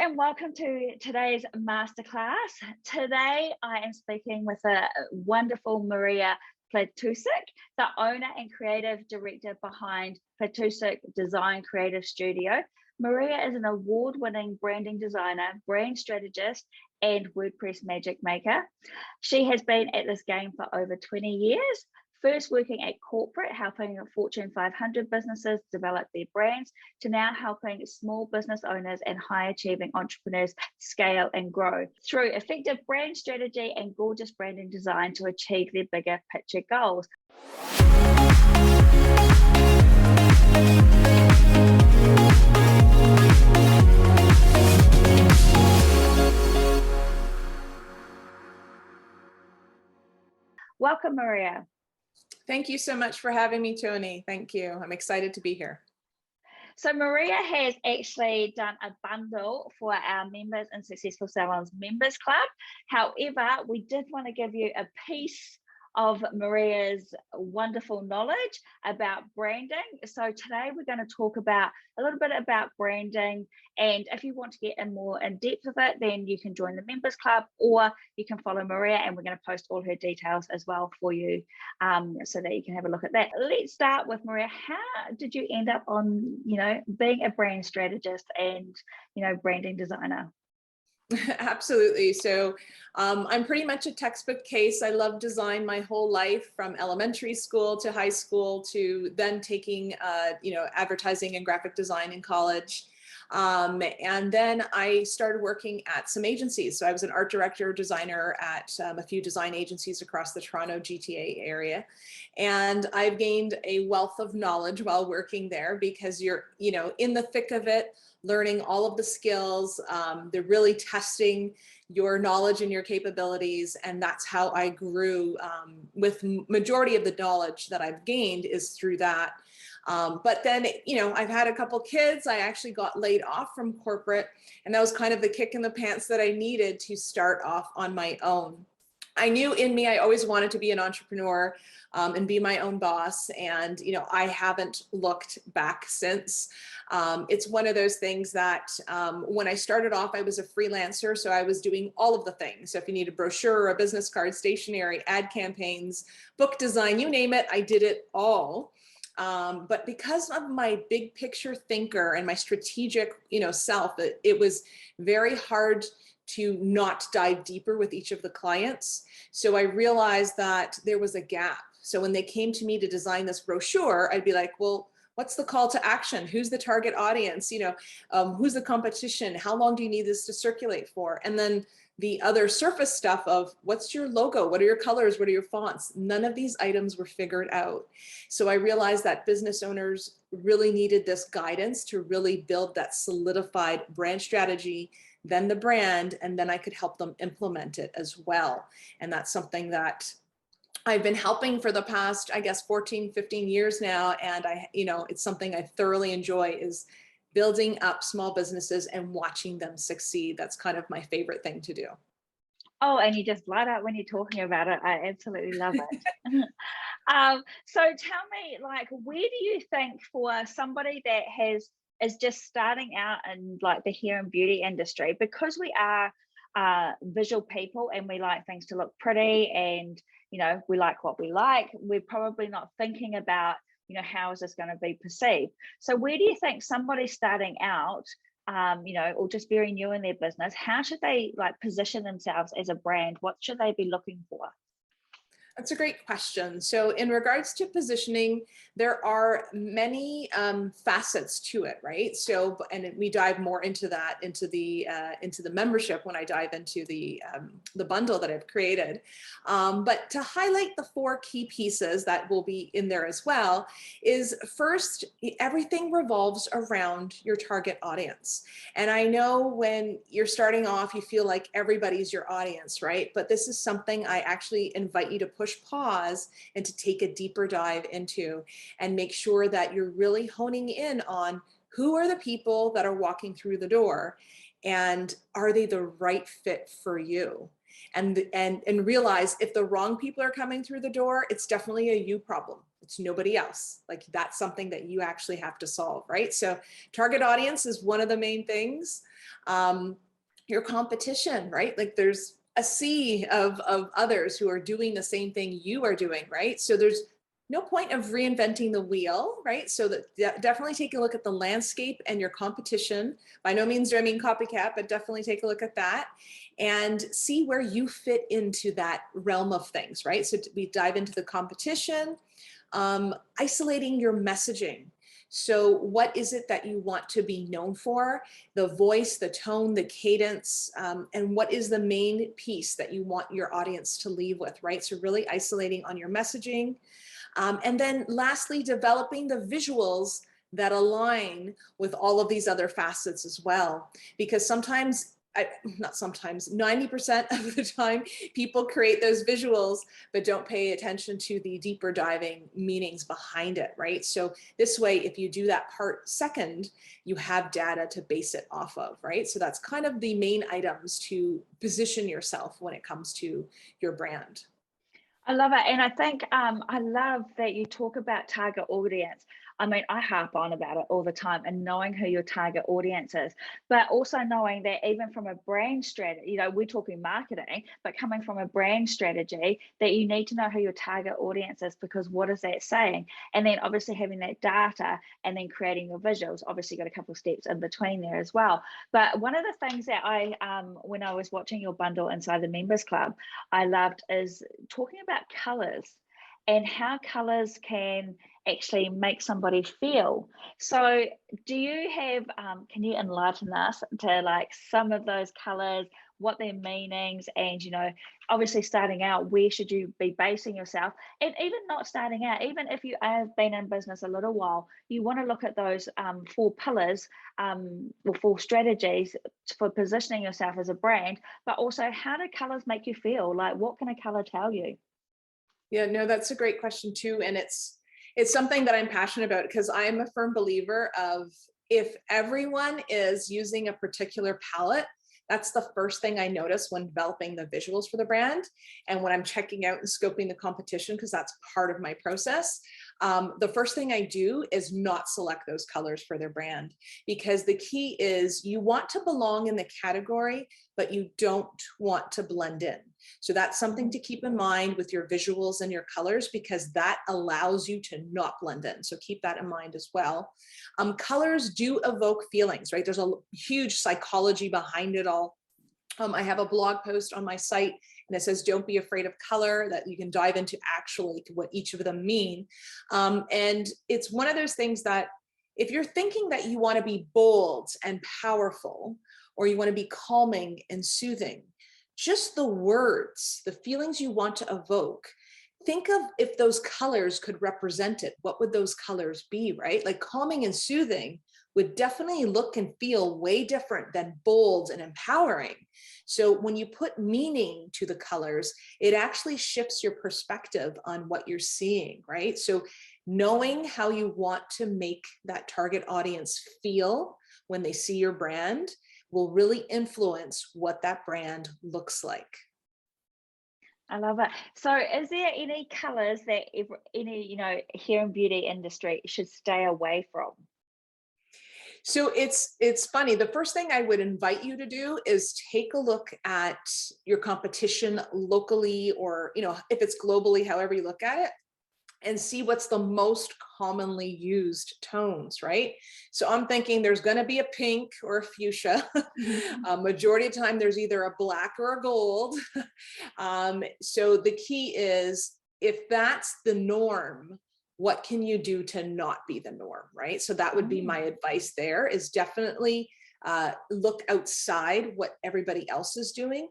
and welcome to today's masterclass. Today I am speaking with a wonderful Maria Platusic, the owner and creative director behind Platusic Design Creative Studio. Maria is an award-winning branding designer, brand strategist, and WordPress magic maker. She has been at this game for over 20 years. First working at corporate, helping Fortune 500 businesses develop their brands, to now helping small business owners and high-achieving entrepreneurs scale and grow through effective brand strategy and gorgeous branding design to achieve their bigger picture goals. Welcome, Maria. Thank you so much for having me, Tony. Thank you. I'm excited to be here. So Maria has actually done a bundle for our members in Successful Salons Members Club. However, we did want to give you a piece of Maria's wonderful knowledge about branding. So today we're going to talk about a little bit about branding, and if you want to get in more in depth of it, then you can join the members club, or you can follow Maria, and we're going to post all her details as well for you, so that you can have a look at that. Let's start with Maria. How did you end up on, being a brand strategist and, branding designer? Absolutely. So I'm pretty much a textbook case. I love design my whole life, from elementary school to high school to then taking, advertising and graphic design in college. And then I started working at some agencies. So I was an art director, designer at a few design agencies across the Toronto GTA area. And I've gained a wealth of knowledge while working there, because you're, in the thick of it, learning all of the skills. They're really testing your knowledge and your capabilities. And that's how I grew, with majority of the knowledge that I've gained is through that. But then, I've had a couple kids. I actually got laid off from corporate, and that was kind of the kick in the pants that I needed to start off on my own. I knew in me, I always wanted to be an entrepreneur and be my own boss. And, I haven't looked back since. It's one of those things that when I started off, I was a freelancer. So I was doing all of the things. So if you need a brochure, a business card, stationery, ad campaigns, book design, you name it, I did it all. But because of my big picture thinker and my strategic, self, it was very hard to not dive deeper with each of the clients. So I realized that there was a gap. So when they came to me to design this brochure, I'd be like, well, what's the call to action? Who's the target audience? Who's the competition? How long do you need this to circulate for? And then the other surface stuff of what's your logo? What are your colors? What are your fonts? None of these items were figured out. So I realized that business owners really needed this guidance to really build that solidified brand strategy, then the brand, and then I could help them implement it as well. And that's something that I've been helping for the past, 14, 15 years now. And it's something I thoroughly enjoy, is building up small businesses and watching them succeed. That's kind of my favorite thing to do. Oh, and you just light up when you're talking about it. I absolutely love it. So tell me, where do you think, for somebody that is just starting out in the hair and beauty industry, because we are visual people and we like things to look pretty, and we like what we like, we're probably not thinking about how is this going to be perceived. So where do you think somebody starting out, or just very new in their business, how should they position themselves as a brand? What should they be looking for? That's a great question. So in regards to positioning, there are many facets to it, right? So, and we dive more into that, into the membership, when I dive into the bundle that I've created. But to highlight the 4 key pieces that will be in there as well is, first, everything revolves around your target audience. And I know when you're starting off, you feel like everybody's your audience, right? But this is something I actually invite you to push pause and to take a deeper dive into, and make sure that you're really honing in on who are the people that are walking through the door, and are they the right fit for you? And realize, if the wrong people are coming through the door, it's definitely a you problem. It's nobody else. That's something that you actually have to solve, right? So target audience is one of the main things. Your competition, right? Like there's a sea of others who are doing the same thing you are doing, right? So there's no point of reinventing the wheel, right? So that definitely take a look at the landscape and your competition. By no means do I mean copycat, but definitely take a look at that and see where you fit into that realm of things, right? So we dive into the competition, isolating your messaging. So what is it that you want to be known for? The voice, the tone, the cadence, and what is the main piece that you want your audience to leave with, right? So really isolating on your messaging. And then lastly, developing the visuals that align with all of these other facets as well. Because sometimes, not sometimes, 90% of the time, people create those visuals, but don't pay attention to the deeper diving meanings behind it, right? So this way, if you do that part second, you have data to base it off of, right? So that's kind of the main items to position yourself when it comes to your brand. I love it. And I think I love that you talk about target audience. I mean, I harp on about it all the time and knowing who your target audience is, but also knowing that even from a brand strategy, we're talking marketing, but coming from a brand strategy, that you need to know who your target audience is, because what is that saying? And then obviously having that data and then creating your visuals, obviously got a couple of steps in between there as well. But one of the things that when I was watching your bundle inside the members club, I loved is talking about colors and how colors can actually make somebody feel. So do you have, can you enlighten us to like some of those colors, what their meanings, and, obviously starting out, where should you be basing yourself? And even not starting out, even if you have been in business a little while, you want to look at those 4 pillars or 4 strategies for positioning yourself as a brand, but also how do colors make you feel? Like, what can a color tell you? Yeah, no, that's a great question too. And it's something that I'm passionate about, because I'm a firm believer of, if everyone is using a particular palette, that's the first thing I notice when developing the visuals for the brand. And when I'm checking out and scoping the competition, because that's part of my process, the first thing I do is not select those colors for their brand, because the key is you want to belong in the category, but you don't want to blend in. So that's something to keep in mind with your visuals and your colors, because that allows you to not blend in. So keep that in mind as well. Colors do evoke feelings, right? There's a huge psychology behind it all. I have a blog post on my site and it says, don't be afraid of color, that you can dive into actually what each of them mean. And it's one of those things that if you're thinking that you want to be bold and powerful, or you want to be calming and soothing, just the words, the feelings you want to evoke, think of if those colors could represent it, what would those colors be, right? Like calming and soothing would definitely look and feel way different than bold and empowering. So when you put meaning to the colors, it actually shifts your perspective on what you're seeing, right? So knowing how you want to make that target audience feel when they see your brand will really influence what that brand looks like. I love it. So is there any colors that any, hair and beauty industry should stay away from? So it's funny. The first thing I would invite you to do is take a look at your competition locally, or, if it's globally, however you look at it, and see what's the most commonly used tones, right? So I'm thinking there's going to be a pink or a fuchsia. Majority of the time, there's either a black or a gold. So the key is, if that's the norm, what can you do to not be the norm, right? So that would be my advice there, is definitely look outside what everybody else is doing.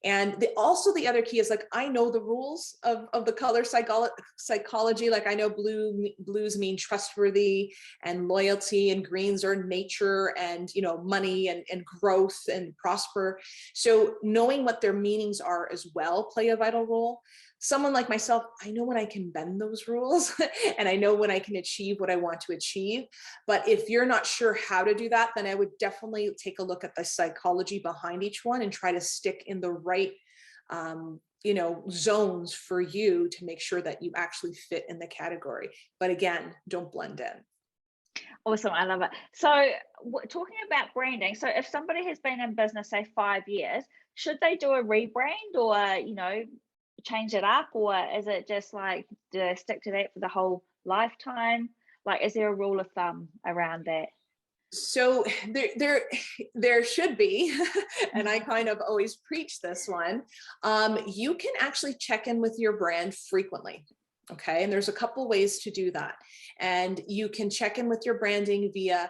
And also the other key is, like, I know the rules of the color psychology. Like, I know blues mean trustworthy and loyalty, and greens are nature and, money and growth and prosper. So knowing what their meanings are as well play a vital role. Someone like myself, I know when I can bend those rules and I know when I can achieve what I want to achieve. But if you're not sure how to do that, then I would definitely take a look at the psychology behind each one and try to stick in the right, zones for you to make sure that you actually fit in the category. But again, don't blend in. Awesome. I love it. So talking about branding, so if somebody has been in business, say 5 years, should they do a rebrand or, change it up? Or is it just like, do they stick to that for the whole lifetime? Like, is there a rule of thumb around that? So there should be, and I kind of always preach this one. You can actually check in with your brand frequently. Okay. And there's a couple ways to do that. And you can check in with your branding via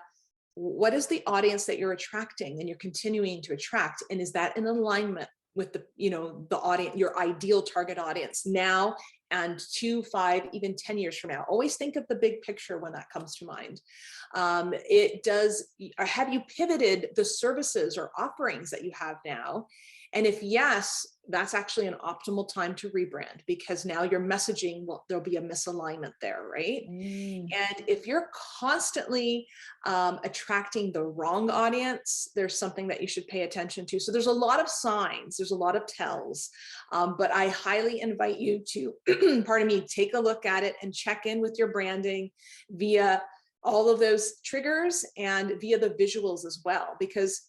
what is the audience that you're attracting and you're continuing to attract? And is that in alignment with the audience, your ideal target audience now and 2, 5, even 10 years from now? Always think of the big picture when that comes to mind. Have you pivoted the services or offerings that you have now? And if yes, that's actually an optimal time to rebrand, because now your messaging, there'll be a misalignment there, right? And if you're constantly attracting the wrong audience, there's something that you should pay attention to. So there's a lot of signs, there's a lot of tells, but I highly invite you to, pardon me, take a look at it and check in with your branding via all of those triggers and via the visuals as well. Because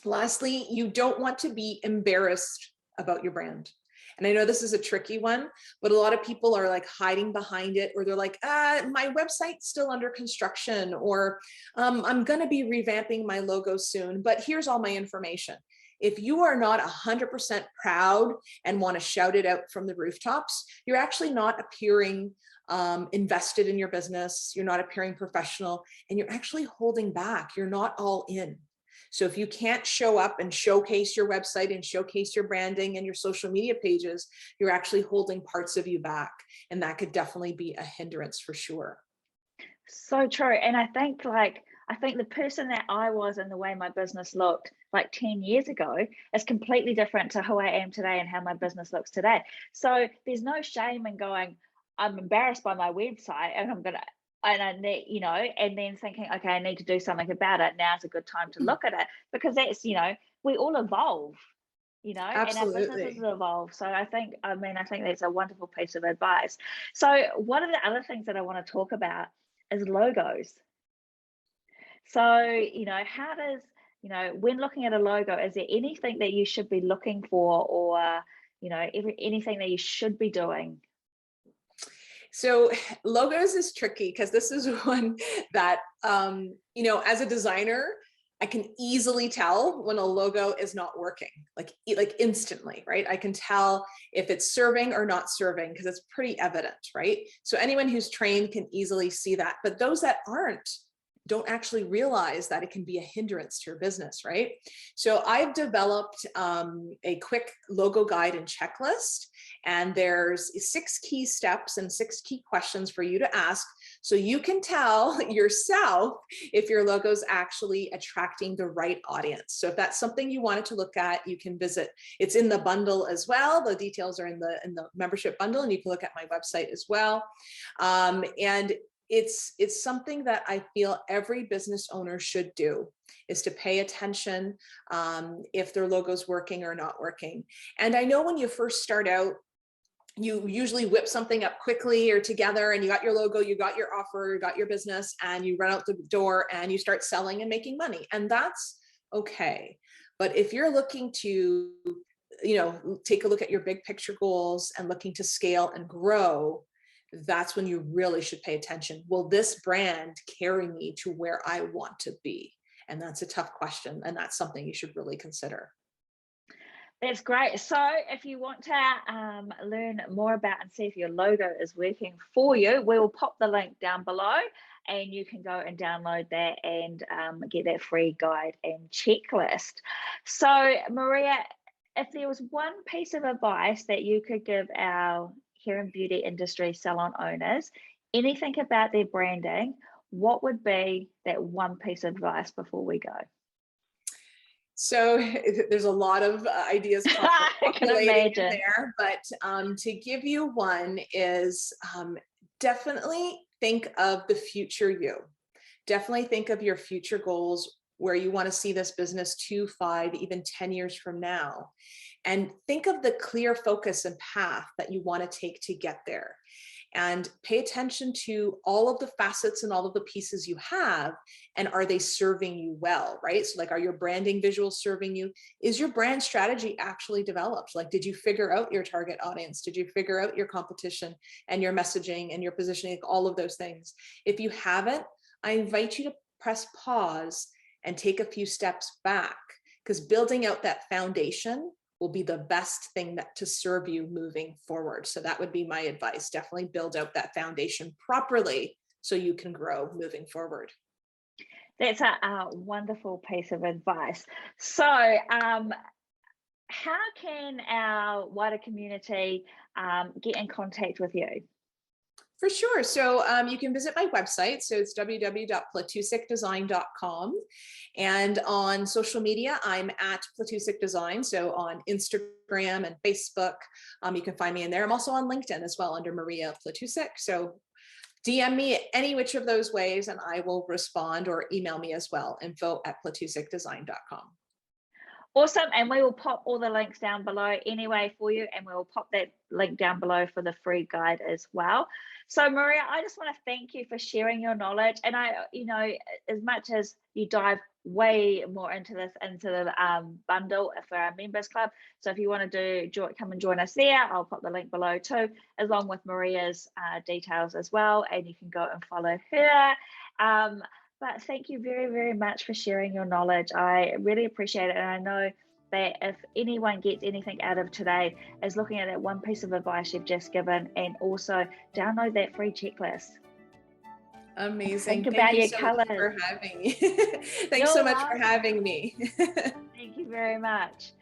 lastly, you don't want to be embarrassed about your brand. And I know this is a tricky one, but a lot of people are like hiding behind it, or they're like, my website's still under construction, or I'm going to be revamping my logo soon, but here's all my information. If you are not 100% proud and want to shout it out from the rooftops, you're actually not appearing invested in your business. You're not appearing professional, and you're actually holding back. You're not all in. So if you can't show up and showcase your website and showcase your branding and your social media pages, you're actually holding parts of you back. And that could definitely be a hindrance for sure. So true. And I think the person that I was and the way my business looked like 10 years ago is completely different to who I am today and how my business looks today. So there's no shame in going, I'm embarrassed by my website and I need, and then thinking, okay, I need to do something about it. Now's a good time to look at it, because that's, we all evolve, and our businesses evolve. So I think that's a wonderful piece of advice. So one of the other things that I want to talk about is logos. So, how does, when looking at a logo, is there anything that you should be looking for, or, anything that you should be doing? So logos is tricky, because this is one that, as a designer, I can easily tell when a logo is not working, like instantly, right? I can tell if it's serving or not serving, because it's pretty evident, right? So anyone who's trained can easily see that, but those that aren't don't actually realize that it can be a hindrance to your business, right? So I've developed a quick logo guide and checklist, and there's 6 key steps and 6 key questions for you to ask, so you can tell yourself if your logo is actually attracting the right audience. So if that's something you wanted to look at, you can visit. It's in the bundle as well. The details are in the membership bundle, and you can look at my website as well. And it's something that I feel every business owner should do, is to pay attention if their logo's working or not working. And I know when you first start out, you usually whip something up quickly or together, and you got your logo, you got your offer, you got your business, and you run out the door and you start selling and making money. And that's okay. But if you're looking to, take a look at your big picture goals and looking to scale and grow, that's when you really should pay attention. Will this brand carry me to where I want to be? And that's a tough question. And that's something you should really consider. That's great. So if you want to learn more about and see if your logo is working for you, we will pop the link down below, and you can go and download that and get that free guide and checklist. So Maria, if there was one piece of advice that you could give our hair and beauty industry salon owners, anything about their branding, what would be that one piece of advice before we go? So there's a lot of ideas populating in there, but to give you one is definitely think of the future you. Definitely think of your future goals, where you want to see this business 2, 5, even 10 years from now. And think of the clear focus and path that you want to take to get there. and pay attention to all of the facets and all of the pieces you have. And are they serving you well, right? So like, are your branding visuals serving you? Is your brand strategy actually developed? Like, did you figure out your target audience? Did you figure out your competition and your messaging and your positioning, like all of those things? If you haven't, I invite you to press pause and take a few steps back, because building out that foundation will be the best thing to serve you moving forward. So that would be my advice. Definitely build out that foundation properly so you can grow moving forward. That's a wonderful piece of advice. So how can our wider community get in contact with you? For sure. So you can visit my website. So it's www.platusicdesign.com. And on social media, I'm at Platusic Design. So on Instagram and Facebook, you can find me in there. I'm also on LinkedIn as well under Maria Platusic. So DM me any which of those ways and I will respond, or email me as well, info@platusicdesign.com. Awesome. And we will pop all the links down below anyway for you. And we will pop that link down below for the free guide as well. So Maria, I just want to thank you for sharing your knowledge. And as much as you dive way more into this, into the bundle for our members club. So if you want to come and join us there, I'll pop the link below too, along with Maria's details as well. And you can go and follow her. But thank you very, very much for sharing your knowledge. I really appreciate it. And I know that if anyone gets anything out of today is looking at that one piece of advice you've just given, and also download that free checklist. Amazing. Think about your colors. Thanks so much for having me. Thanks so much for having me. Thank you very much.